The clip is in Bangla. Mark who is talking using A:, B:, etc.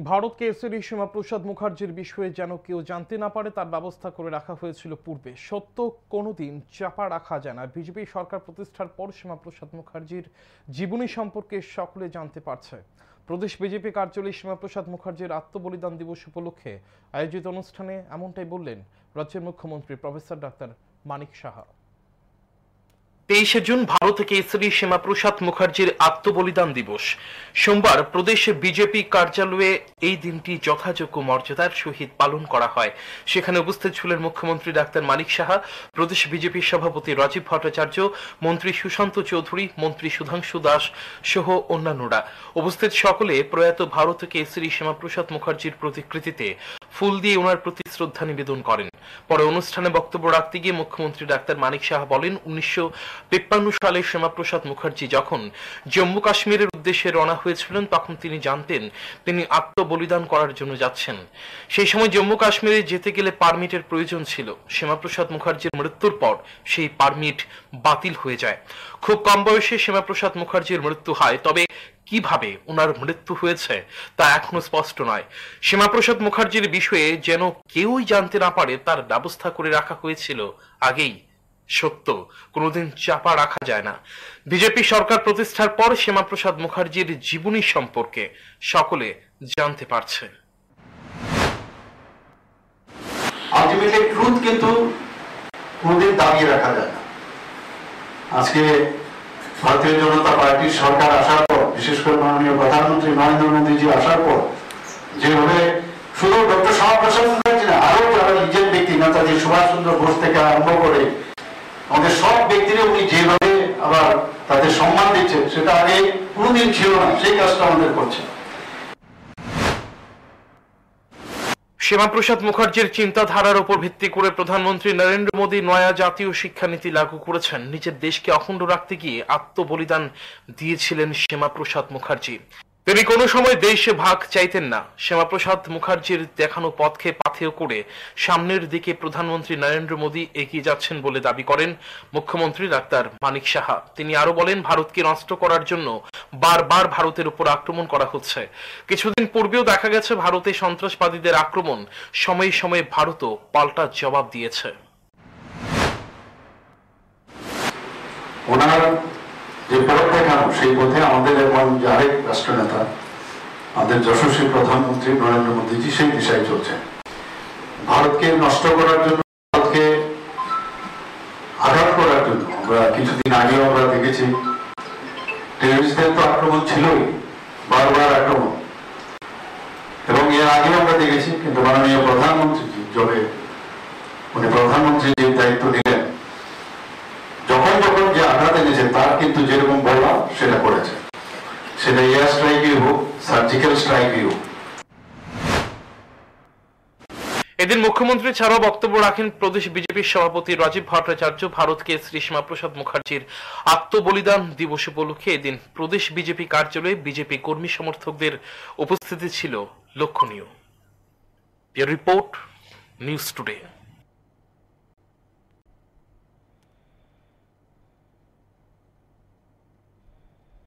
A: ভারতকে এসএডি শ্যামাপ্রসাদ মুখার্জির বিষয়ে যেন কেউ জানতে না পারে তার ব্যবস্থা করে রাখা হয়েছিল পূর্বে। সত্য কোনোদিন চাপা রাখা যায় না। বিজেপি সরকার প্রতিষ্ঠার পর শ্যামাপ্রসাদ মুখার্জির জীবনী সম্পর্কে সকলে জানতে পারছে। প্রদেশ বিজেপি কার্যালয়ে শ্যামাপ্রসাদ মুখার্জির আত্মবলিদান দিবস উপলক্ষে আয়োজিত অনুষ্ঠানে এমনটাই বললেন রাজ্যের মুখ্যমন্ত্রী professor doctor Manik Saha. 23 June ভারতে কেশরী শ্যামাপ্রসাদ মুখার্জির আত্মবলিদান দিবস। সোমবার প্রদেশে বিজেপি কার্যালয়ে এই দিনটি যথাযোগ্য মর্যাদার সহিত পালন করা হয়। সেখানে উপস্থিত ছিলেন মুখ্যমন্ত্রী ডাক্তার মানিক সাহা, প্রদেশ বিজেপির সভাপতি রাজীব ভট্টাচার্য, মন্ত্রী সুশান্ত চৌধুরী, মন্ত্রী সুধাংশু দাস সহ অন্যান্যরা। উপস্থিত সকলে প্রয়াত ভারত কেশরী শ্যামাপ্রসাদ মুখার্জির প্রতিকৃতিতে ফুল দিয়ে ওনার প্রতি শ্রদ্ধা নিবেদন করেন। পরে অনুষ্ঠানে বক্তব্য রাখতে গিয়ে মুখ্যমন্ত্রী ডাক্তার মানিক সাহা বলেন, 1953 সালে শ্যামাপ্রসাদ মুখার্জি যখন জম্মু কাশ্মীরের উদ্দেশ্যে রওনা হয়েছিলেন তখন তিনি জানতেন তিনি আত্মবলিদান করার জন্য যাচ্ছেন। সেই সময় জম্মু কাশ্মীরে যেতে গেলে পারমিটের প্রয়োজন ছিল। শ্যামাপ্রসাদ মুখার্জির মৃত্যুর পর সেই পারমিট বাতিল হয়ে যায়। খুব কম বয়সে শ্যামাপ্রসাদ মুখার্জির মৃত্যু হয়, তবে কিভাবে ওনার মৃত্যু হয়েছে তা এখনো স্পষ্ট নয়। শ্যামাপ্রসাদ মুখার্জির বিষয়ে যেন কেউই জানতে না পারে তার ব্যবস্থা করে রাখা হয়েছিল আগেই। সত্য কোনোদিন চাপা রাখা যায় না। বিজেপি সরকার প্রতিষ্ঠার পর শ্যামাপ্রসাদ মুখার্জির জীবনী সম্পর্কে সকলে জানতে পারছে।
B: আলটিমেটলি ট্রুথ কিন্তু কোনোদিন দাবিয়ে রাখা যায় না। আজকে ভারতীয় জনতা পার্টির সরকার আসার পর, বিশেষ করে মাননীয় প্রধানমন্ত্রী নরেন্দ্র মোদীজি আসার পর, যেভাবে শুধু ডক্টর শ্যামাপ্রসাদ মুখার্জি না, আরো যারা নিজের ব্যক্তি নেতাজি সুভাষ চন্দ্র বোস থেকে আরম্ভ করে আমাদের সব ব্যক্তিরা উনি যেভাবে আবার তাদের সম্মান দিচ্ছেন, সেটা আগে কোনোদিন ছিল না। সেই কাজটা আমাদের করছে।
A: শ্যামাপ্রসাদ মুখার্জির চিন্তাধারার উপর ভিত্তি করে প্রধানমন্ত্রী নরেন্দ্র মোদী নয়া জাতীয় শিক্ষানীতি লাগু করেছেন। নিজের দেশকে অখণ্ড রাখতে গিয়ে আত্মবলিদান দিয়েছিলেন শ্যামাপ্রসাদ মুখার্জি। তিনি কোনো সময় দেশে ভাগ চাইতেন না। শ্যামাপ্রসাদ মুখার্জির দেখানো পথকে পাথেয় করে সামনের দিকে প্রধানমন্ত্রী নরেন্দ্র মোদী এগিয়ে যাচ্ছেন বলে দাবি করেন মুখ্যমন্ত্রী ডাক্তার মানিক সাহা। তিনি আরো বলেন, ভারতকে নষ্ট করার জন্য বারবার ভারতের উপর আক্রমণ করা হচ্ছে। কিছুদিন পূর্বেও দেখা গেছে ভারতে সন্ত্রাসবাদীদের আক্রমণ, সময়ে সময়ে ভারতও পাল্টা জবাব দিয়েছে।
B: ওনার যে পথ দেখানো, সেই পথে আমাদের এখন যে আরেক রাষ্ট্রনেতা, আমাদের যশস্বী প্রধানমন্ত্রী নরেন্দ্র মোদীজি সেই দিশায় চলছে। ভারতকে নষ্ট করার জন্য, ভারতকে আঘাত করার জন্য আমরা কিছুদিন আগেও আমরা দেখেছি টেররিস্টদের তো আক্রমণ ছিলই, বারবার আক্রমণ, এবং এর আগেও আমরা দেখেছি। কিন্তু মাননীয় প্রধানমন্ত্রীজি যবে উনি প্রধানমন্ত্রী যে দায়িত্ব নিলেন, যখন যখন যে আঘাত এনেছে তার কিন্তু যেরকম বলা সেটা করেছে, সেটা এয়ার স্ট্রাইকই হোক, সার্জিক্যাল স্ট্রাইকই হোক।
A: এদিন মুখ্যমন্ত্রী ছাড়াও বক্তব্য রাখেন প্রদেশ বিজেপির সভাপতি রাজীব ভট্টাচার্য। ভারতকে শ্রী শ্যামাপ্রসাদ মুখার্জির আত্মবলিদান দিবস উপলক্ষে এদিন প্রদেশ বিজেপি কার্যালয়ে বিজেপি কর্মী সমর্থকদের উপস্থিতি ছিল লক্ষণীয়। Report news today.